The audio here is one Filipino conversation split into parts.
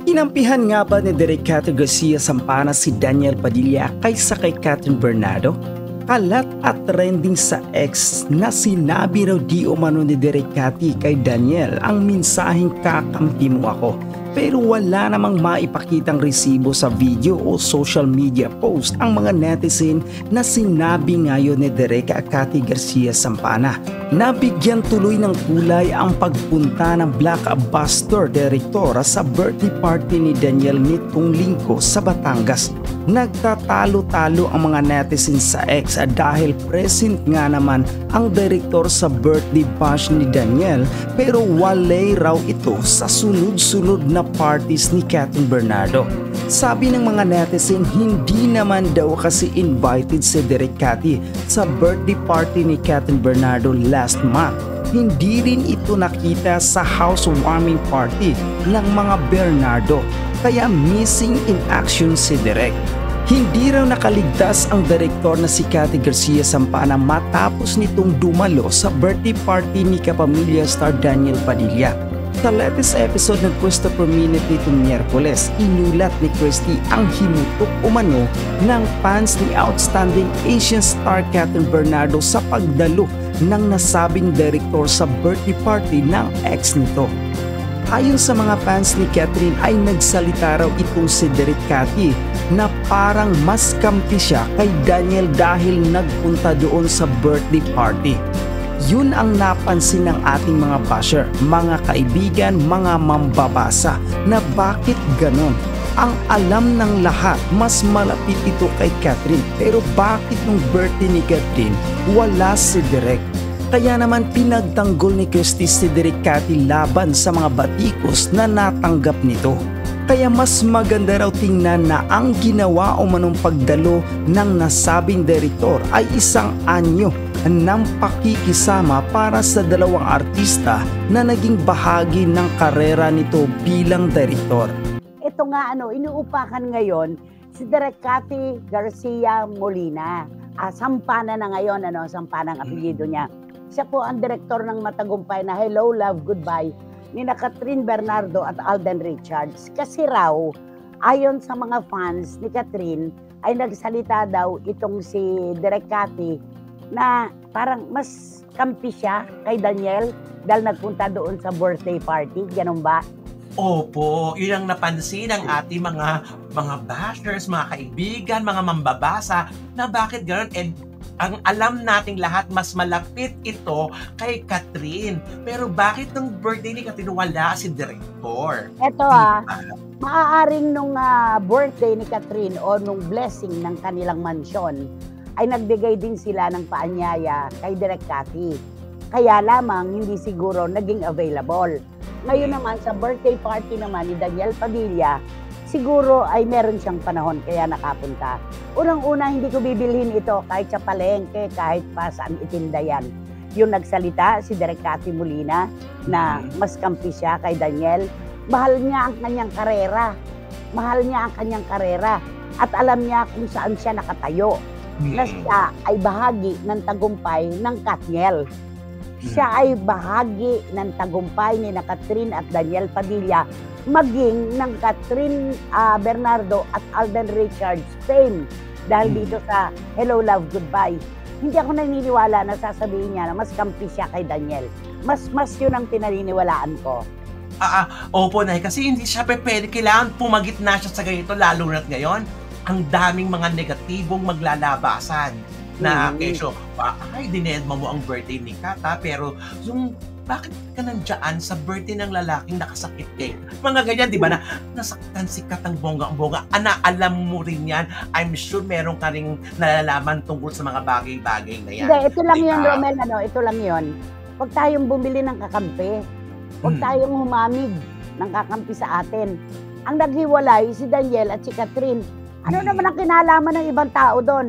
Kinampihan nga ba ni Direk Cathy Garcia Sampana si Daniel Padilla kaysa kay Catherine Bernardo? Kalat at trending sa X na sinabi raw di umano ni Direk Cathy kay Daniel ang mensaheng kakampi mo ako. Pero wala namang maipakitang resibo sa video o social media post ang mga netizen na sinabi ngayon ni Direk Cathy Garcia Sampana. Nabigyan tuloy ng kulay ang pagpunta ng Blockbuster Director sa birthday party ni Daniel nitong linggo sa Batangas. Nagtatalo-talo ang mga netizen sa X dahil present nga naman ang direktor sa birthday bash ni Daniel pero walay raw ito sa sunod-sunod na parties ni Catherine Bernardo. Sabi ng mga netizen hindi naman daw kasi invited si Direk Cathy sa birthday party ni Catherine Bernardo last month. Hindi rin ito nakita sa housewarming party ng mga Bernardo kaya missing in action si Direk. Hindi raw nakaligtas ang direktor na si Cathy Garcia Sampana matapos nitong dumalo sa birthday party ni kapamilya star Daniel Padilla. Sa latest episode ng Pwesto Per Minute nitong Miyerkules, inulat ni Christy ang himutok umano ng fans ni outstanding Asian star Catherine Bernardo sa pagdalo ng nasabing direktor sa birthday party ng ex nito. Ayon sa mga fans ni Catherine ay nagsalita raw itong si Direk Cathy na parang mas kampi siya kay Daniel dahil nagpunta doon sa birthday party. Yun ang napansin ng ating mga basher, mga kaibigan, mga mambabasa na bakit ganon. Ang alam ng lahat, mas malapit ito kay Catherine pero bakit nung birthday ni Catherine wala si Direk? Kaya naman pinagtanggol ni Christy si Direk Cathy laban sa mga batikos na natanggap nito. Kaya mas maganda raw tingnan na ang ginawa o manong pagdalo ng nasabing direktor ay isang anyo ng pakikisama para sa dalawang artista na naging bahagi ng karera nito bilang direktor. Ito nga inuupakan ngayon si Direk Cathy Garcia Molina. Sampana na ngayon, Sampana ang apelyido niya. Siya po ang direktor ng matagumpay na Hello, Love, Goodbye ni Catherine Bernardo at Alden Richards. Kasi raw, ayon sa mga fans ni Catherine, ay nagsalita daw itong si Direk Cathy na parang mas kampi siya kay Daniel dahil nagpunta doon sa birthday party. Ganun ba? Opo, yun ang napansin ng ating mga bashers, mga kaibigan, mga mambabasa na bakit gano'n. And ang alam nating lahat, mas malapit ito kay Catherine. Pero bakit nung birthday ni Catherine wala si Director? Ito maaaring nung birthday ni Catherine o nung blessing ng kanilang mansyon, ay nagbigay din sila ng paanyaya kay Direk Cathy. Kaya lamang hindi siguro naging available. Ngayon naman sa birthday party naman ni Daniel Padilla, siguro ay meron siyang panahon kaya nakapunta. Unang-una, hindi ko bibilhin ito kahit sa palengke, kahit pa saan itinda yan. Yung nagsalita, si Direk Cathy Molina, na mas kampi siya kay Daniel. Mahal niya ang kanyang karera. Mahal niya ang kanyang karera. At alam niya kung saan siya nakatayo. Na siya ay bahagi ng tagumpay ng Katniel. Siya ay bahagi ng tagumpay ni Catherine at Daniel Padilla, maging ng Catherine Bernardo at Alden Richards fame dahil dito sa Hello, Love, Goodbye. Hindi ako naniniwala na sasabihin niya na mas kampi siya kay Daniel. Mas yun ang pinaniniwalaan ko. Opo, Nay, kasi hindi siya pwede. Kailangan pumagit na siya sa ganito, lalo na't ngayon ang daming mga negatibong maglalabasan na kesyo, dinedma mo ang birthday ni Kata, pero yung bakit ka nandiyan sa birthday ng lalaking nakasakit kay? Mga ganyan, di ba, na nasaktan si Katang bongga-bongga. Alam mo rin yan. I'm sure meron ka rin nalalaman tungkol sa mga bagay-bagay na yan. Hindi, ito lang yun, Romel, ito lang yun. Huwag tayong bumili ng kakampi. Huwag tayong humamig ng kakampi sa atin. Ang naghiwalay, si Daniel at si Catherine. Ano naman ang kinalaman ng ibang tao doon?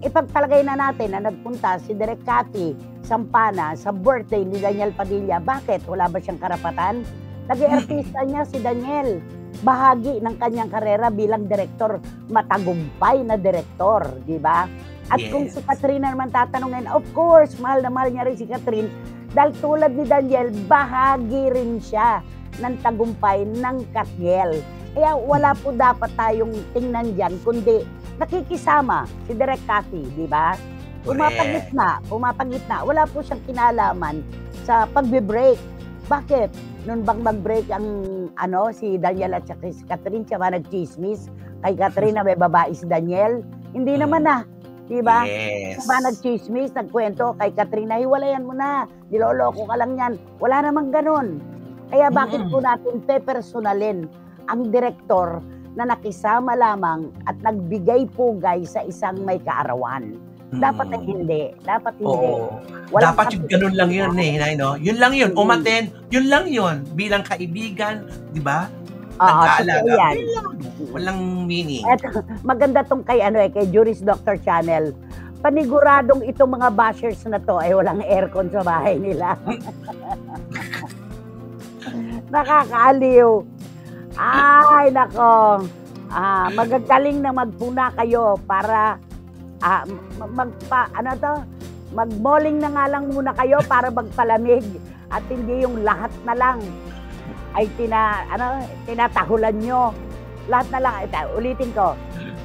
Ipagpalagay na natin na nagpunta si Direk Cathy Sampana sa birthday ni Daniel Padilla. Bakit? Wala ba siyang karapatan? Naging artista niya si Daniel. Bahagi ng kanyang karera bilang direktor, matagumpay na direktor, di ba? At kung si Catherine naman tatanungin, of course, mahal na mahal niya rin si Catherine dahil tulad ni Daniel, bahagi rin siya ng tagumpay ng Katniel. Kaya wala po dapat tayong tingnan dyan, kundi nakikisama si Direk Cathy, di ba? Pumapagitna. Wala po siyang kinalaman sa pagbe-break. Bakit? Noon bang mag-break ang si Daniel at si Catherine, siya ba nag-chismis? Kay Catherine na may babae si Daniel? Hindi naman na. Diba? Yes. Siya ba nag-chismis, nagkwento kay Catherine na hiwalayan mo na, niloloko ka lang yan. Wala namang ganun. Kaya bakit po natin pepersonalin ang direktor na nakisama lamang at nagbigay pugay sa isang may kaarawan? Dapat ay hindi. Dapat hindi. Oo. Dapat yung ganun lang yun no? Yun lang yun. Umaten, yun lang yun. Bilang kaibigan, di ba? Nag-aalaga. Walang meaning. Eto, maganda tong kay kay Juris Doctor Channel. Paniguradong itong mga bashers na to ay walang aircon sa bahay nila. Nakakaaliw. Ay, nako. Magagaling na magpuna kayo para mag-malling na nga lang muna kayo para magpalamig at hindi yung lahat na lang ay tinatahulan nyo. Lahat na lang, ulitin ko,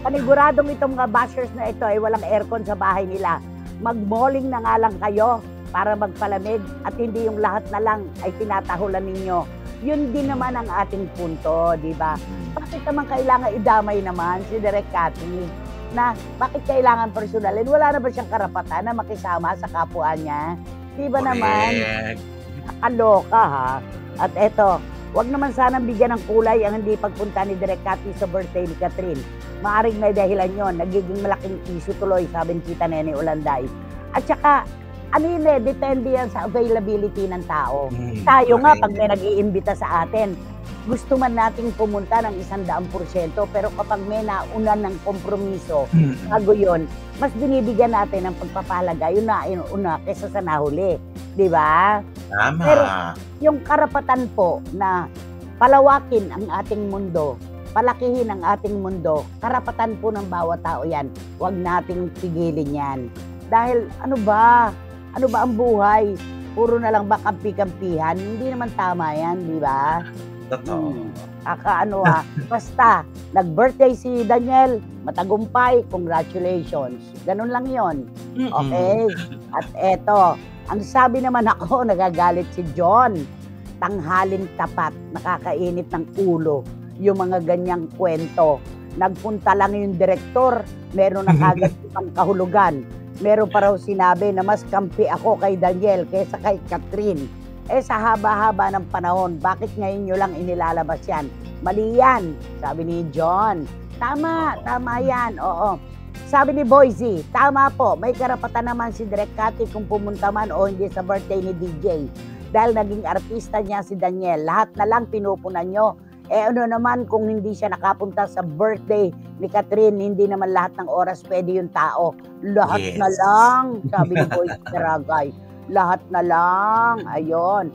paniguradong itong mga bashers na ito ay walang aircon sa bahay nila. Mag-malling na nga lang kayo para magpalamig at hindi yung lahat na lang ay tinatahulan ninyo. Yun din naman ang ating punto, di ba? Bakit naman kailangan idamay naman si Direk Cathy? Na bakit kailangan personalin? Wala na ba siyang karapatan na makisama sa kapwa niya? Di ba naman? Nakaloka ha? At eto, wag naman sanang bigyan ng kulay ang hindi pagpunta ni Direk Cathy sa birthday ni Catherine. Maaring may dahilan yon, nagiging malaking issue tuloy, sabi ni Tita Nene Olanday. At saka, depende yan sa availability ng tao. Tayo nga, pag may nag-iimbita sa atin, gusto man nating pumunta ng 100%, pero kapag may nauna ng kompromiso, bago yun, mas binibigyan natin ng pagpapahalaga, yun na una kaysa sa nahuli. Di ba? Tama. Pero yung karapatan po na palawakin ang ating mundo, palakihin ang ating mundo, karapatan po ng bawat tao yan. Huwag nating pigilin yan. Dahil ano ba ang buhay? Puro na lang ba kampi-kampihan? Hindi naman tama yan, di ba? Totoo. Basta, nag-birthday si Daniel, matagumpay, congratulations. Ganun lang yon. Okay? At eto, ang sabi naman ako, nagagalit si John. Tanghaling tapat, nakakainit ng ulo. Yung mga ganyang kwento. Nagpunta lang yung direktor, meron na kagad pang kahulugan. Meron pa raw sinabi na mas kampi ako kay Daniel kaysa kay Catherine. Sa haba-haba ng panahon, bakit ngayon nyo lang inilalabas yan? Mali yan, sabi ni John. Tama yan, oo. Sabi ni Boise, tama po, may karapatan naman si Direk Cathy kung pumunta man o hindi sa birthday ni DJ. Dahil naging artista niya si Daniel, lahat na lang pinupunan nyo. Ano naman kung hindi siya nakapunta sa birthday ni Catherine, hindi naman lahat ng oras pwede yung tao. Lahat na lang, sabi ni Boise Karagay. Lahat na lang, ayon.